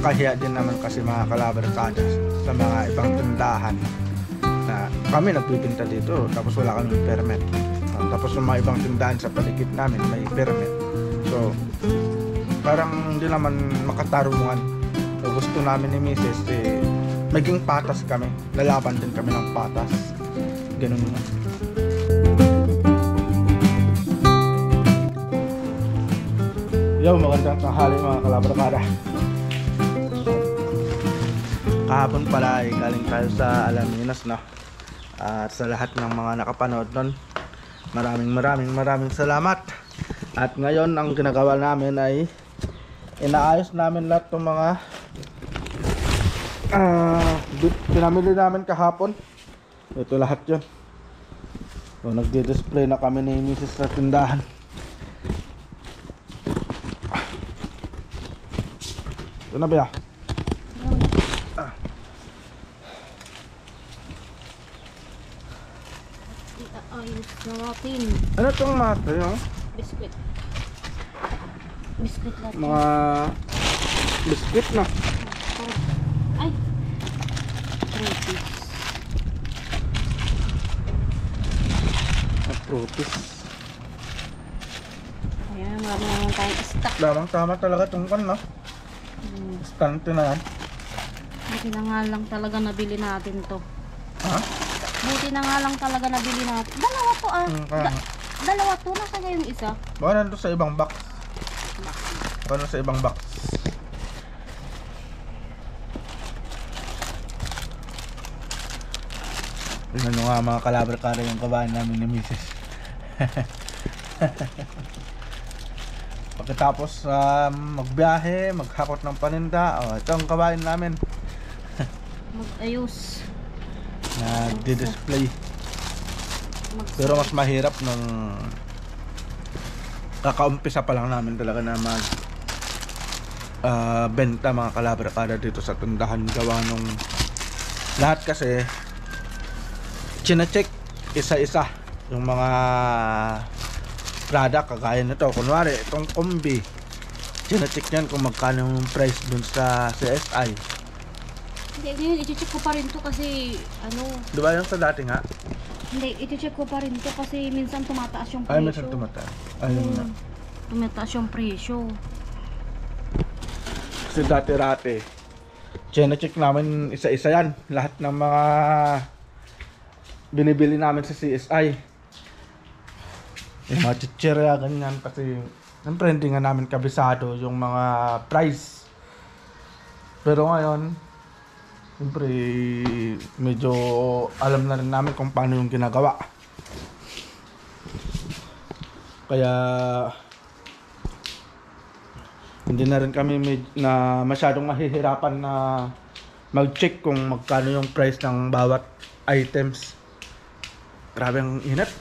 nakakahiya din naman kasi mga kalabarkada sa mga ibang tindahan na kami nagbibinta dito tapos wala kaming permit. Tapos yung mga ibang tindahan sa paligid namin may permit. So parang hindi naman makatarungan. So, gusto namin ni Mrs. Maging patas kami, lalaban din kami ng patas, ganun nga. Yo, magandang tanghali mga kalabarkada. Kahapon pala ay galing tayo sa Alaminos, no? At sa lahat ng mga nakapanood nun, maraming salamat. At ngayon ang ginagawa namin ay inaayos namin lahat ng mga pinamili namin kahapon. Ito lahat yun. So, nagdi-display na kami ni Mrs. sa tindahan. Ito na ba ya? Ayos na natin. Ano itong mata yun? Biskuit. Biskuit lahat. Mga biskuit na. Ay! Fruities. Fruities. Ayan, marami naman tayong stock. Lamang tama talaga itong kan, no? Stante na yan. Buti na nga lang talaga nabili natin to. Ha? Buti na nga lang talaga nabili natin. Dalawa to dalawa to. Nasa yung isa? Baka nandun sa ibang box. Baka nandun sa ibang box. Tingnan nyo nga mga kalabarkada yung kabahan namin ni Mrs. Pagkatapos magbiyahe, maghakot ng paninda, ito ang kabahan namin. Mag-ayos. Nagdi-display. Pero mas mahirap nung kakaumpisa pa lang namin talaga na mag benta mga kalabarkada dito sa tindahan. Gawa nung lahat kasi chine-check isa-isa yung mga product kagaya nito. Kunwari itong kombi, chine-check yan kung magkano yung price dun sa CSI. Hindi, ngayon i-check ko pa rin to kasi ano. Diba yung sa dati nga? Hindi, i-check ko pa rin to kasi minsan tumataas yung presyo. Ay, minsan tumataas. Ayun na. Tumataas yung presyo. Kasi dati-rate chine-check namin isa-isa yan. Lahat ng mga binibili namin sa CSI. Yung mga chichirya, ganyan. Kasi siyempre hindi nga namin kabisado yung mga price. Pero ngayon siyempre medyo alam na rin namin kung paano yung ginagawa. Kaya hindi na rin kami masyadong mahihirapan na mag-check kung magkano yung price ng bawat items. Grabe ang init.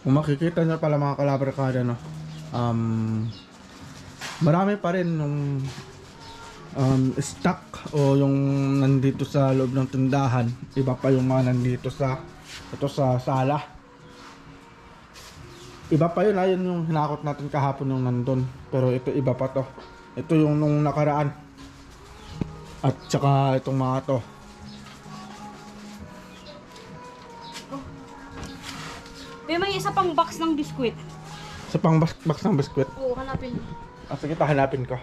Kung makikita nyo pala mga kalabarkada, no? Marami pa rin yung stock o yung nandito sa loob ng tindahan. Iba pa yung mga nandito sa sala. Iba pa yun, ayun yung hinakot natin kahapon yung nandun. Pero ito iba pa to. Ito yung nung nakaraan. At saka itong mga to. May isa pang box ng biskuit. Sa pang box ng biskwit. Oo, hanapin. Sige, hanapin ko.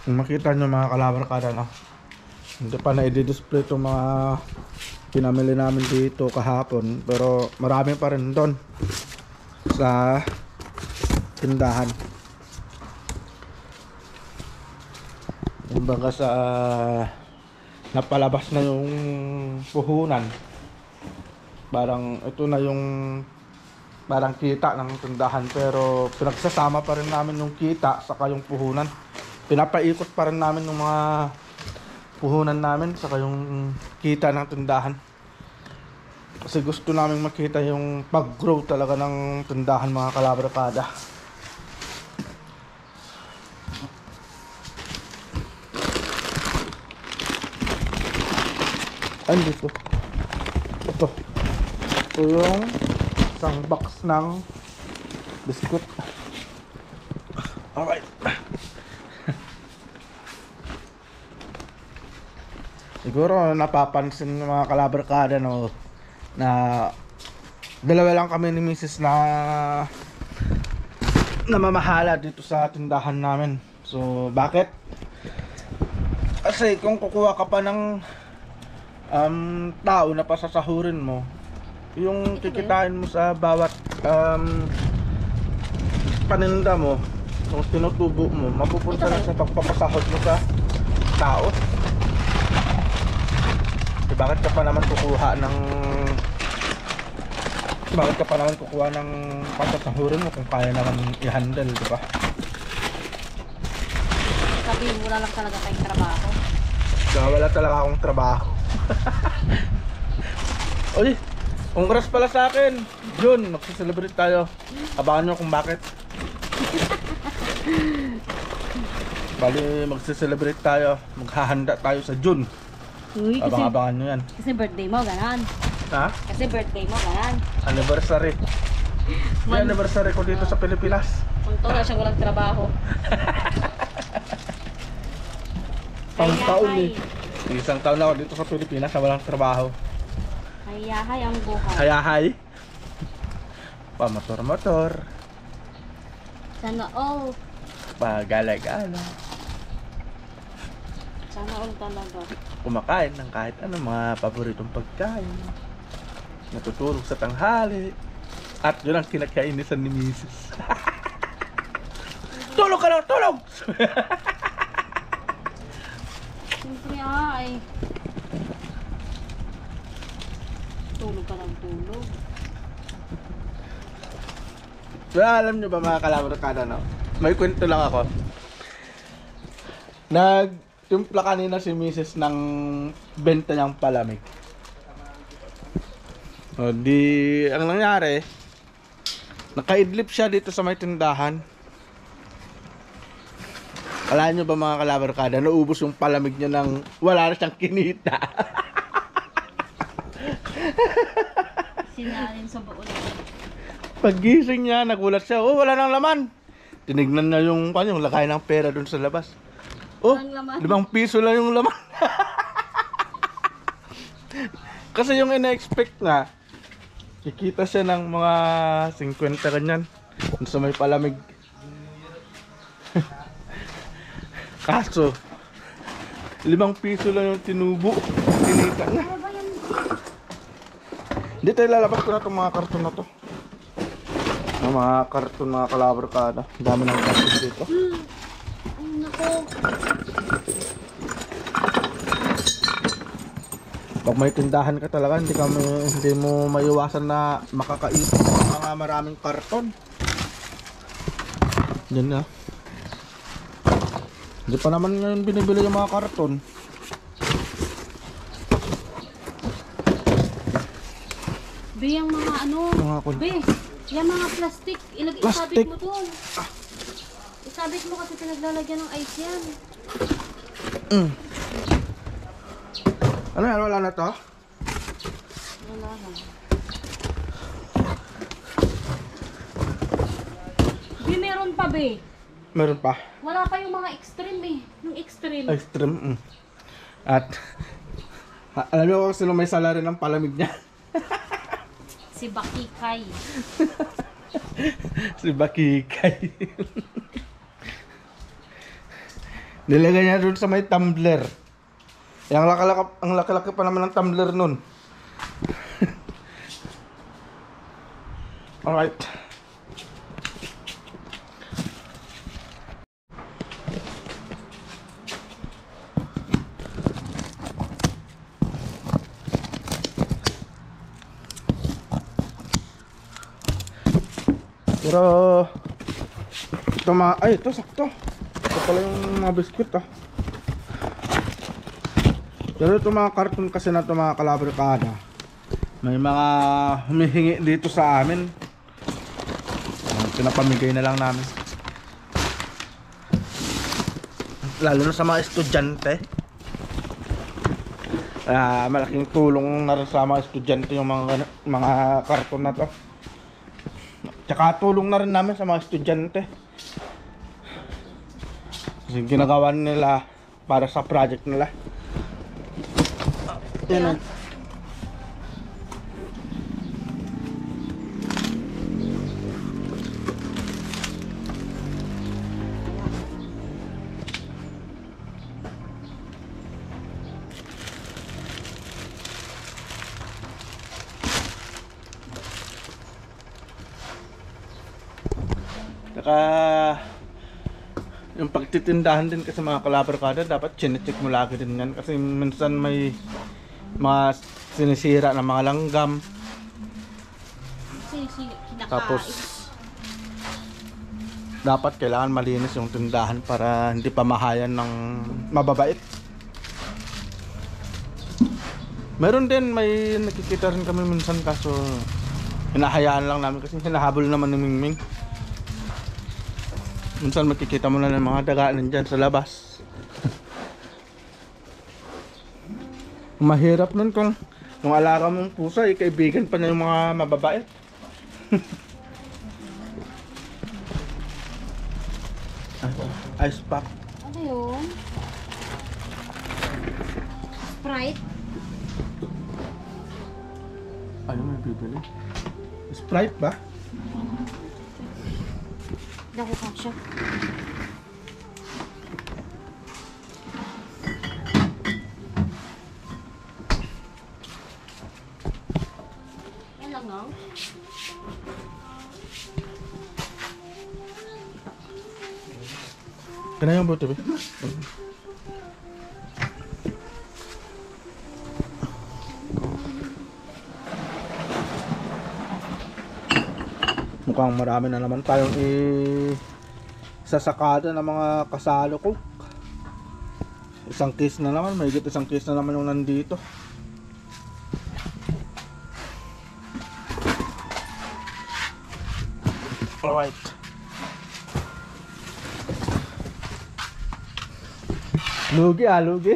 Kung makita nyo mga kalabarkada, no? Hindi pa na i-display itong mga pinamili namin dito kahapon. Pero marami pa rin doon sa tindahan. Kumbaga sa napalabas na yung puhunan. Parang ito na yung parang kita ng tindahan, pero pinagsasama pa rin namin yung kita saka yung puhunan. Pinapaikot pa rin namin yung mga puhunan namin saka yung kita ng tindahan. Kasi gusto namin makita yung pag-grow talaga ng tindahan mga kalabarkada. Andito. Ito. Ito yung isang box ng biskuit. Alright. Siguro napapansin ng mga kalabarkada no, na dalawa lang kami ni Mrs. na namamahala dito sa tindahan namin. So bakit? Kasi kung kukuha ka pa ng tao na pasasahurin mo, yung kikitain mo sa bawat paninda mo, kung tinutubo mo, mapupunta na sa pagpapasahod mo sa tao. Bakit ka pa naman kukuha ng pasasahurin mo kung kaya naman i-handle, di ba? Sabihin, wala lang talaga tayong trabaho. Wala talaga akong trabaho. Uy, congrats pala sa akin. June, magse-celebrate tayo. Abangan nyo kung bakit. Bali, magse-celebrate tayo. Maghahanda tayo sa June. Uy, Abang-abangan nyo yan. kasi birthday mo, ganon. Ha? Kasi birthday mo, ganon. Anniversary. May anniversary ko dito sa Pilipinas. Punto na siya walang trabaho. Pang taon eh. Isang taon na ako dito sa Pilipinas na walang trabaho. Hayahay ang buhay. Hayahay. Pamotor-motor. Sana all. Pagala-gala. Sana all talaga. Kumakain ng kahit ano, mga paboritong pagkain. Natutulog sa tanghali. At yun ang kinakainisan ni Mrs. Tulog ka lang, tulog! Siyempre ay. Tulog ka ng tulog. Well, alam nyo ba mga kalabarkada, no? May kwento lang ako. Nagtimpla kanina si Mrs. ng benta niyang palamig. O di, ang nangyari, nakaidlip siya dito sa may tindahan. Alam nyo ba mga kalabarkada, naubos yung palamig niya ng wala na siyang kinita. Sinalin sa baon. Paggising niya, nagulat siya, oh wala nang laman. Tinignan niya yung lagay ng pera dun sa labas. Oh, Walang laman. 5 piso lang yung laman. Kasi yung ina-expect nga, kikita siya ng mga 50 ganyan dun sa may palamig. Kaso 5 piso lang yung tinubo, tinita niya. Ano ba yan? Hindi tayo lalabas ko na itong mga karton na to. Ang mga karton, mga kalabarkada. Dami ng karton dito. Ay nako. Pag may tindahan ka talaga, hindi mo maiwasan na makakaipon ng mga maraming karton. Yan na. Hindi pa naman ngayon binibili yung mga karton. Be, yung mga ano. Mga kun- Be, yung mga plastic. Plastic? Isabit mo doon. Isabit mo kasi pinaglalagyan ng ice yan. Ano yan? Wala na to? Wala na. Be, meron pa be. Meron pa. Wala pa yung mga extreme eh. Yung extreme. Extreme. At alam niyo kung sino may salary ng palamig niya? Si Bakikay. Si Bakikay. Nilagay niya doon sa may tumbler. Ang laki-laki pa naman ng tumbler nun. Alright. Pero ito ay ito sakto. Ito pala yung mga biskuit Pero ito mga karton kasi na ito mga kalabarkada, may mga humihingi dito sa amin. Pinapamigay na lang namin. Lalo na sa mga estudyante. Malaking tulong na rin sa mga estudyante yung mga karton na to. Tsaka tulong na rin namin sa mga estudyante. Kasi ginagawa nila para sa project nila. Yan. Saka yung pagtitindahan din kasi mga kalabarkada, dapat chinecheck mo lagi din yan kasi minsan may mga sinisira na mga langgam. Tapos dapat kailangan malinis yung tindahan para hindi pamahayan ng mababait. Meron din, may nakikita rin kami minsan kaso hinahayaan lang namin kasi hinahabol naman ni Mingming. Minsan makikita mo na ng mga dagaan dyan sa labas. Mahirap nun kung yung alaga mong pusa, kaibigan pa niya yung mga mababait. Ice pack. Ano yun? Sprite? Ano may bibili? Sprite ba? Hindi ako kasya. Yan lang no? Kaya yung buto ba? Mukhang marami na naman tayong sasakada ng mga kasalo ko. Isang case na naman, mahigit isang case na naman yung nandito. Alright. Lugi lugi.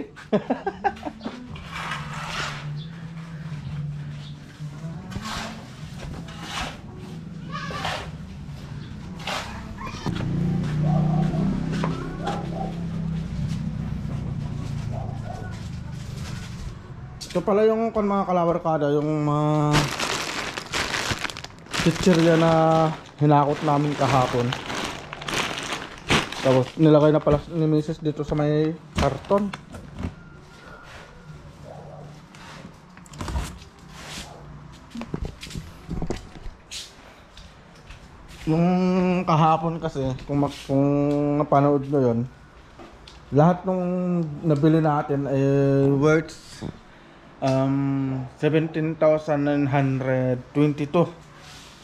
Ito pala yung mga kalabarkada, yung mga chichirya na hinakot namin kahapon. Tapos nilagay na pala ni Mrs. dito sa may karton. Yung kahapon kasi, kung napanood mo yun, lahat nung nabili natin ay worth 17,922.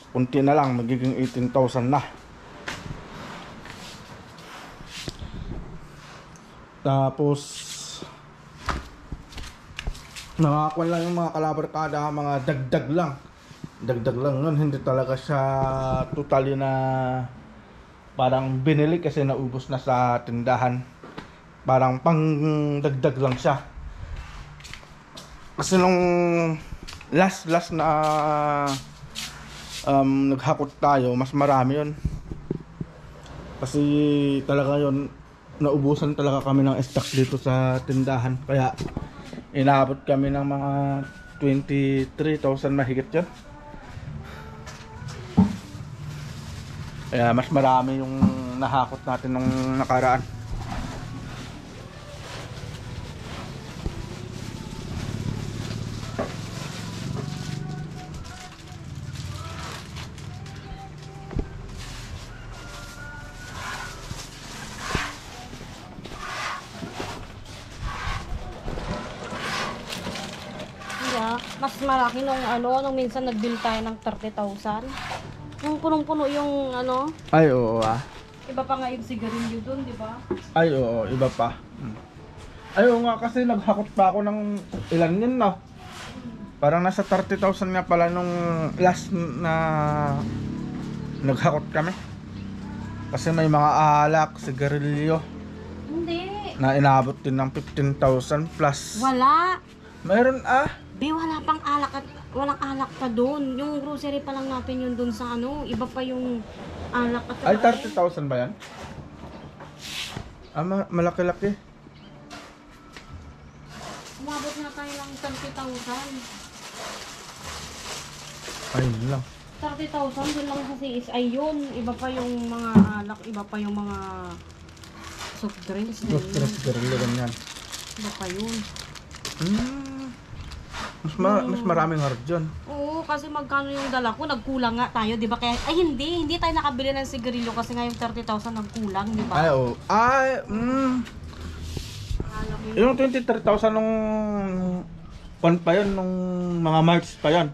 Kunti na lang, magiging 18,000 na. Tapos nakakuha lang yung mga kalabarkada, mga dagdag lang nun. Hindi talaga siya totally na parang binili kasi naubos na sa tindahan. Parang pang dagdag lang siya. Kasi nung last na naghakot tayo, mas marami yun. Kasi talaga yun, naubusan talaga kami ng stock dito sa tindahan. Kaya inaabot kami ng mga 23,000 mahigit yun. Kaya mas marami yung nahakot natin nung nakaraan. Mas malaki nung minsan nag-bill tayo ng 30,000. Yung punong-puno yung Ay oo iba pa nga yung sigarilyo dun, di ba? Ay oo, iba pa. Ay oo nga, kasi naghakot pa ako ng ilan yun na. Parang nasa 30,000 nga pala nung last na naghakot kami. Kasi may mga alak, sigarilyo Hindi. na inabot din ng 15,000 plus. Wala. Mayroon Be, wala pang alak at walang alak pa doon. Yung grocery pa lang natin yun doon sa ano, iba pa yung alak at Ay, 30,000 ba yan? Malaki-laki. Umabot na tayo ng 30,000. Ay, yun lang. 30,000 doon lang sa CSI yun. Iba pa yung mga alak, iba pa yung mga soft drinks. Los tres garilo, ganyan. Iba pa yun. Mas maraming hard dyan. Oo, kasi magkano yung dala ko, nagkulang nga tayo, di ba? Kaya, ay hindi tayo nakabili ng sigarilyo kasi nga yung 30,000 nagkulang, di ba? Ay, oo. Yung 23,000 nung pan pa yun, nung mga March pa yan.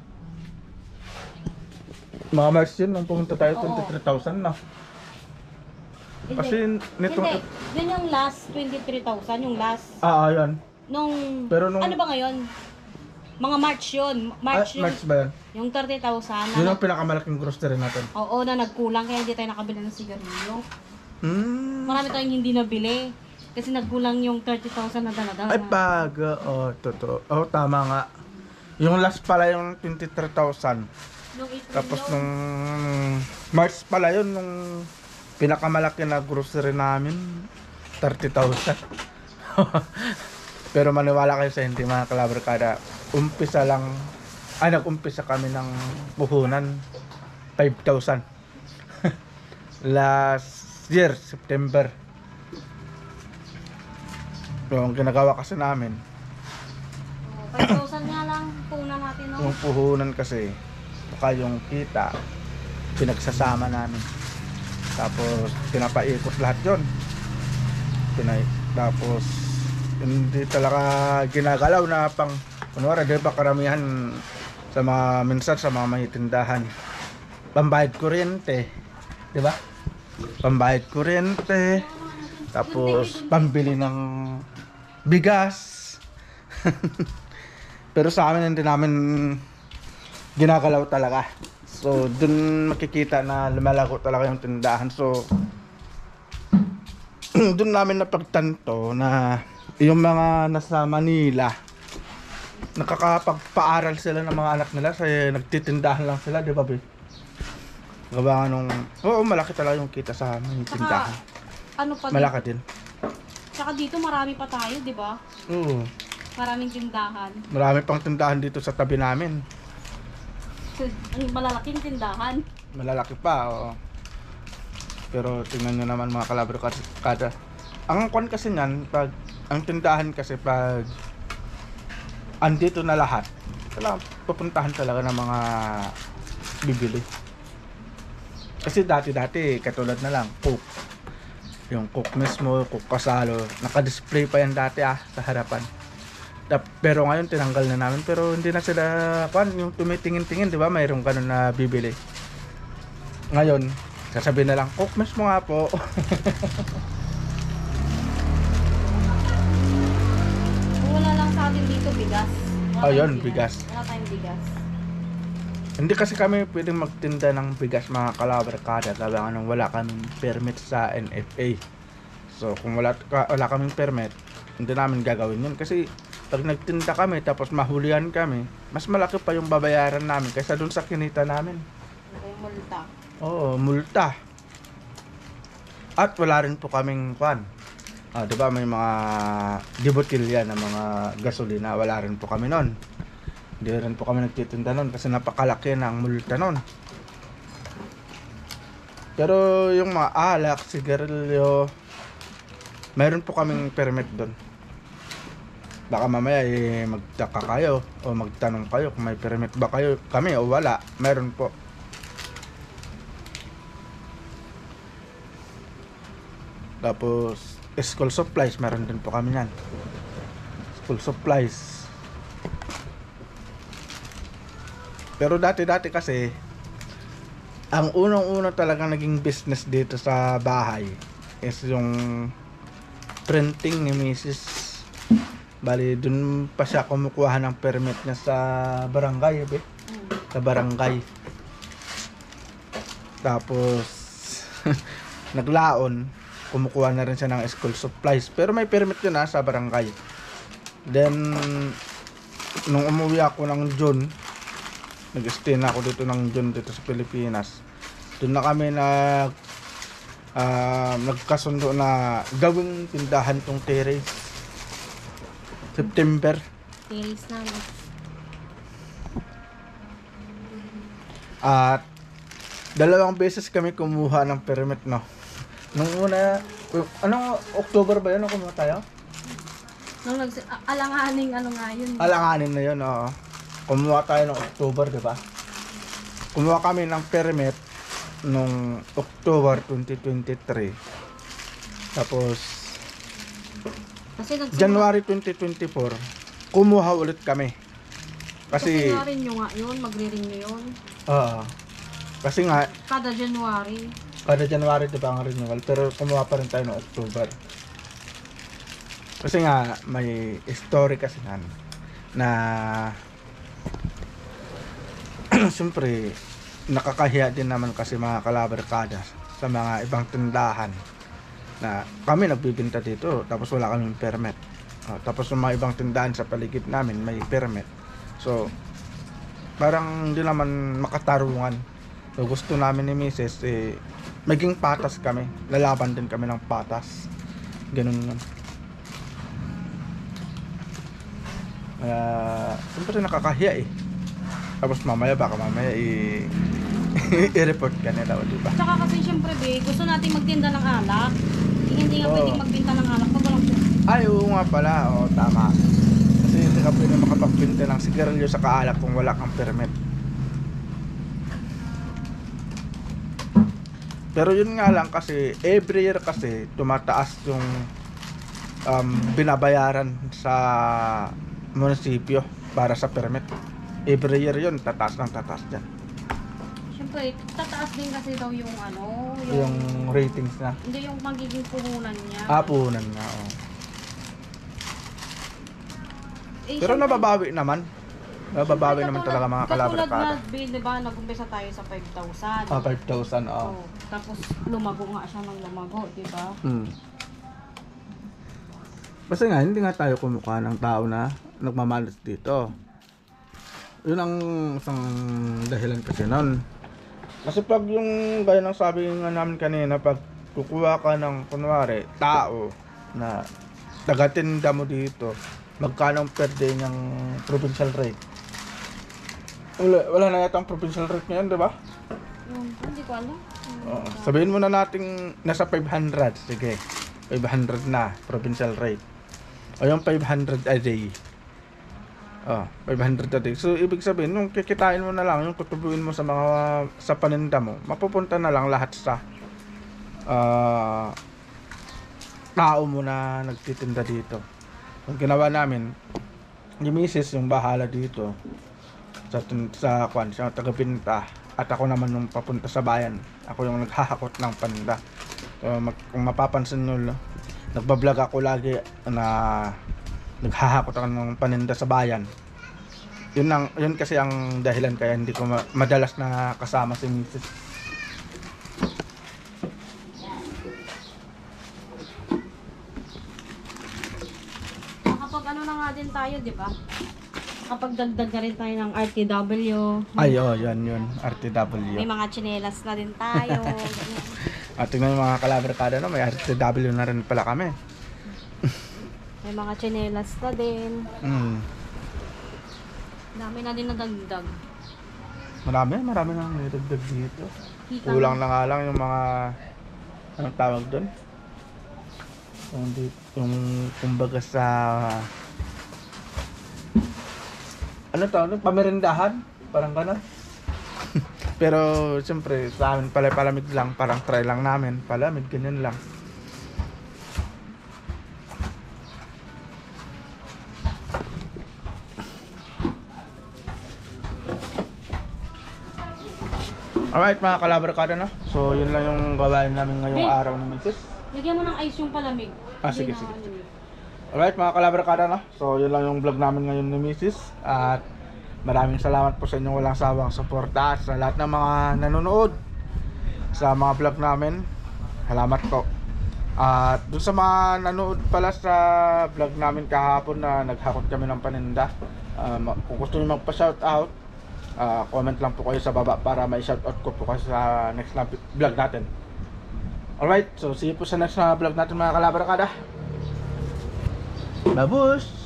Mga March yun, nung pumunta tayo, Oo. 23,000 na. Kasi nitong... Hindi, yun yung last 23,000, yung last. Yan. Pero nung... ano ba ngayon? Mga March yun. March yun. March ba yan? Yung 30,000. Yun ang pinakamalaking grocery natin. Oo, na nagkulang kaya hindi tayo nakabili ng sigarilyo. Marami tayong hindi nabili. Kasi nagkulang yung 30,000 na dala-dala. Ay, totoo. Tama nga. Yung last pala yung 23,000. Yung April Tapos yun. nung March pala yun, nung pinakamalaki na grocery namin, 30,000. Pero maniwala kayo sa hindi mga kalabarkada. Nag-umpisa kami ng puhunan, 5,000. Last year, September. Yung ginagawa kasi namin, 5,000 nga lang puna natin, no? yung puhunan kasi, saka yung kita, pinagsasama namin. Tapos, pinapaikot lahat yun. Tapos, hindi talaga ginagalaw na pang, kunwari, di ba karamihan sa mga, minsan sa mga mahitindahan, pambayad kuryente, di ba? Pambayad kuryente, tapos pambili ng bigas. Pero sa amin hindi namin ginagalaw talaga. So dun makikita na lumalago talaga yung tindahan. So dun namin napagtanto na yung mga nasa Manila, nakakapagpaaral sila ng mga anak nila kasi nagtitindahan lang sila, di ba, Be? Gawa nung, malaki talaga yung kita sa mga tindahan. Ano pa Malaki din. Tsaka dito marami pa tayo, di ba? Oo. Maraming tindahan. Marami pang tindahan dito sa tabi namin. Ang malalaking tindahan. Malalaki pa, oo. Pero tingnan nyo naman mga kalabro kada. Ang kwan kasi niyan, ang tindahan kasi pag andito na lahat, talagang pupuntahan talaga ng mga bibili. Kasi dati katulad na lang, Coke. Yung Coke mismo, Coke Kasalo, naka-display pa yan dati sa harapan. Pero ngayon tinanggal na namin, pero hindi na sila yung tumitingin-tingin, di ba? Mayroong ganun na bibili. Ngayon, sasabihin na lang, Coke mismo nga po. Wala lang sa atin dito bigas. Yun, bigas. Wala tayong bigas. Hindi kasi kami pwedeng magtinda ng bigas mga kalabarkada gawa nang wala kaming permit sa NFA. So kung wala kaming permit, hindi namin gagawin yun kasi pag nagtinda kami tapos mahulihan kami, mas malaki pa yung babayaran namin kaysa dun sa kinita namin. Ano yung multa? Oo, multa. At wala rin po kaming di ba may mga dibotilya na mga gasolina, wala rin po kami nun. Hindi rin po kami nagtitinda nun kasi napakalaki ng multa nun. Pero yung mga alak, sigarilyo, mayroon po kaming permit doon. Baka mamaya magtaka kayo o magtanong kayo kung may permit ba kami o wala. Mayroon po. Tapos school supplies, meron din po kami yan. School supplies. Pero dati kasi, ang unang-una talaga naging business dito sa bahay is yung printing ni Mrs. Bali, dun pa siya kumukuha ng permit niya sa barangay, sa barangay. Tapos, naglaon, kumukuha na rin siya ng school supplies. Pero may permit yun sa barangay. Then, nung umuwi ako ng June, nag-stay na ako dito ng June dito sa Pilipinas. Doon na kami nagkasundo na gawing tindahan tong terrace. September. Tiris na. No? At 2 beses kami kumuha ng permit, no. Nung una, October ba yun? Nung kumuha tayo? Nung alanganing ano nga yun. Alanganin na yun, oo. Kumuha tayo ng October, di ba? Kumuha kami ng permit nung October 2023. Tapos, Kasi January 2024, kumuha ulit kami. Kasi Kasi, nga rin nyo nga yun, magre-renew yun. kasi nga, Kada January. kada January diba ang renewal, pero kumuha pa rin tayo ng October. Kasi nga, may story kasi na siyempre, nakakahiya din naman kasi mga kalabarkada sa mga ibang tindahan na kami nagbibinta dito tapos wala kaming permit. Tapos yung mga ibang tindahan sa paligid namin may permit. So, parang hindi naman makatarungan. So, gusto namin ni Mrs. Maging patas kami. Lalaban din kami ng patas. Ganun yun. Kaya, siyempre nakakahiya eh. Tapos mamaya, baka mamaya i-report ka nila, di ba? Tsaka kasi syempre be, gusto natin magtinda ng alak. Hindi nga Oo. pwedeng magbenta ng alak pag walang Ay, oo nga pala. Oo, tama. Kasi hindi ka pwede makapagbenta ng sigarilyo sa kaalak kung wala kang permit. Pero yun nga lang kasi, every year kasi, tumataas yung binabayaran sa munisipyo para sa permit. Every year yun, tataas ng tataas dyan. Siyempre, tataas din kasi daw yung ano, Yung ratings na. hindi yung magiging puhunan niya. Punan nga, oh. Eh, Pero syempre, nababawi naman. Nababawi naman katulad- talaga mga kalabarkada. Katulad na, di ba, nag-umpisa tayo sa 5,000. 5,000, Oh, tapos lumago nga siya ng lumago, di ba? Basta nga, hindi nga tayo kumukha ng tao na nagmamalas dito. Yun ang isang dahilan kasi nun. Kasi pag yung, gaya ng sabi nga namin kanina, pag kukuha ka ng, kunwari, tao na tagatinda mo dito, magkano ang per day ng provincial rate? Wala na yata ang provincial rate ngayon, di ba? Hindi ko alam. Sabihin mo na nating nasa 500, sige. 500 na, provincial rate. O yung 500 a day. 500 a day. So, ibig sabihin, nung kikitain mo na lang, yung tutubuin mo sa paninda mo, mapupunta na lang lahat sa tao mo na nagtitinda dito. Ang ginawa namin, yung misis yung bahala dito sa taga-binta, at ako naman yung papunta sa bayan. Ako yung naghahakot ng paninda. So, kung mapapansin nyo, nagbablog ako lagi na naghahakot ako ng paninda sa bayan. Yun kasi ang dahilan kaya hindi ko madalas na kasama si Mrs. Kapag ano na nga din tayo, di ba? Kapag dagdag na rin tayo ng RTW. Ay, yun, RTW. May mga tsinelas na din tayo. ganyan. At tingnan yung mga kalabarkada, no? May RTW na rin pala kami. May mga tsinelas na din. Dami na din nadagdag. Marami na nidagdag dito. Kita Kulang na nga lang yung mga, anong tawag doon? Yung kumbaga sa, ano tawag doon? Pamerindahan? Parang gano'n. Pero siyempre sa amin palamig lang, parang try lang namin. Palamig, ganyan lang. Alright mga kalabarkada, no? So yun lang yung gawain namin ngayong araw ni Mrs. Lagyan mo ng ice yung palamig. Sige, Hindi sige. na ano. Alright mga kalabarkada, no? So yun lang yung vlog namin ngayon ni Mrs. At maraming salamat po sa inyong walang sawang suporta at sa lahat ng mga nanonood sa mga vlog namin. Salamat po. At dun sa mga nanood pala sa vlog namin kahapon na naghakot kami ng paninda, kung gusto nyo magpa-shoutout, comment lang po kayo sa baba para may shoutout ko po kayo sa next vlog natin. Alright, so see you po sa next vlog natin mga kalabarakada. Babush!